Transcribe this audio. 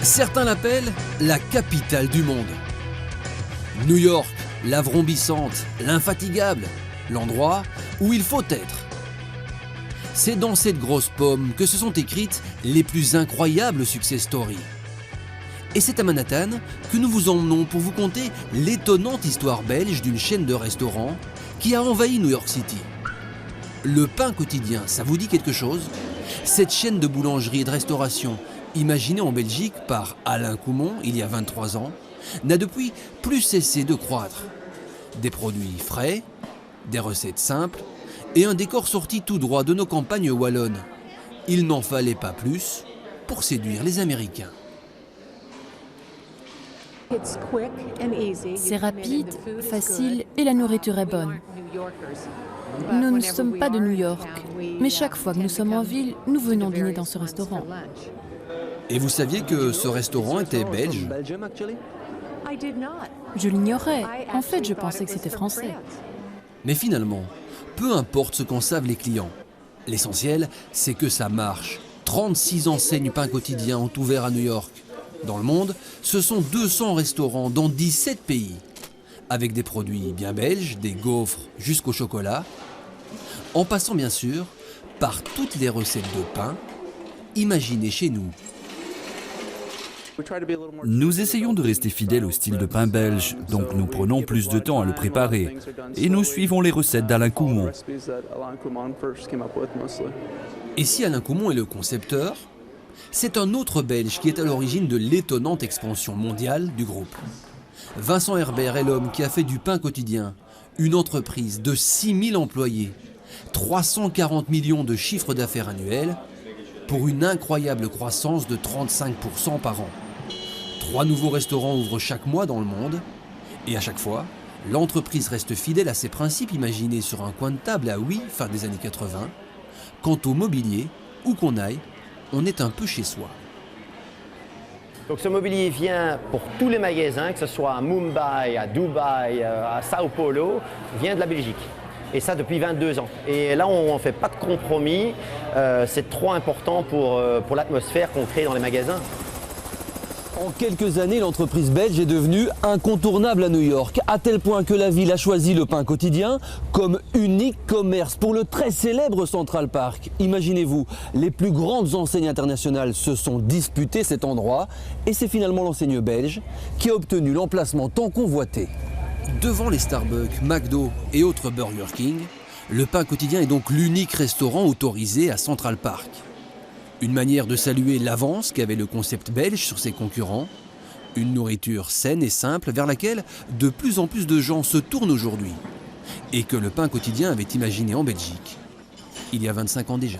Certains l'appellent la capitale du monde. New York, la vrombissante, l'infatigable, l'endroit où il faut être. C'est dans cette grosse pomme que se sont écrites les plus incroyables success stories. Et c'est à Manhattan que nous vous emmenons pour vous conter l'étonnante histoire belge d'une chaîne de restaurants qui a envahi New York City. Le pain quotidien, ça vous dit quelque chose? Cette chaîne de boulangerie et de restauration, imaginée en Belgique par Alain Coumont il y a 23 ans, n'a depuis plus cessé de croître. Des produits frais, des recettes simples et un décor sorti tout droit de nos campagnes wallonnes. Il n'en fallait pas plus pour séduire les Américains. C'est rapide, facile et la nourriture est bonne. Nous ne sommes pas de New York, mais chaque fois que nous sommes en ville, nous venons dîner dans ce restaurant. Et vous saviez que ce restaurant était belge? Je l'ignorais. En fait, je pensais que c'était français. Mais finalement, peu importe ce qu'en savent les clients. L'essentiel, c'est que ça marche. 36 enseignes pain quotidien ont ouvert à New York. Dans le monde, ce sont 200 restaurants dans 17 pays, avec des produits bien belges, des gaufres jusqu'au chocolat, en passant bien sûr par toutes les recettes de pain imaginées chez nous. Nous essayons de rester fidèles au style de pain belge, donc nous prenons plus de temps à le préparer. Et nous suivons les recettes d'Alain Coumont. Et si Alain Coumont est le concepteur, c'est un autre Belge qui est à l'origine de l'étonnante expansion mondiale du groupe. Vincent Herbert est l'homme qui a fait du pain quotidien une entreprise de 6000 employés, 340 millions de chiffre d'affaires annuel, pour une incroyable croissance de 35% par an. 3 nouveaux restaurants ouvrent chaque mois dans le monde, et à chaque fois, l'entreprise reste fidèle à ses principes imaginés sur un coin de table à Oui, fin des années 80. Quant au mobilier, où qu'on aille, on est un peu chez soi. Donc ce mobilier vient pour tous les magasins, que ce soit à Mumbai, à Dubaï, à Sao Paulo, vient de la Belgique. Et ça depuis 22 ans. Et là, on ne fait pas de compromis. C'est trop important pour l'atmosphère qu'on crée dans les magasins. En quelques années, l'entreprise belge est devenue incontournable à New York, à tel point que la ville a choisi le pain quotidien comme unique commerce pour le très célèbre Central Park. Imaginez-vous, les plus grandes enseignes internationales se sont disputées cet endroit et c'est finalement l'enseigne belge qui a obtenu l'emplacement tant convoité. Devant les Starbucks, McDo et autres Burger King, le pain quotidien est donc l'unique restaurant autorisé à Central Park. Une manière de saluer l'avance qu'avait le concept belge sur ses concurrents, une nourriture saine et simple vers laquelle de plus en plus de gens se tournent aujourd'hui, et que le pain quotidien avait imaginé en Belgique, il y a 25 ans déjà.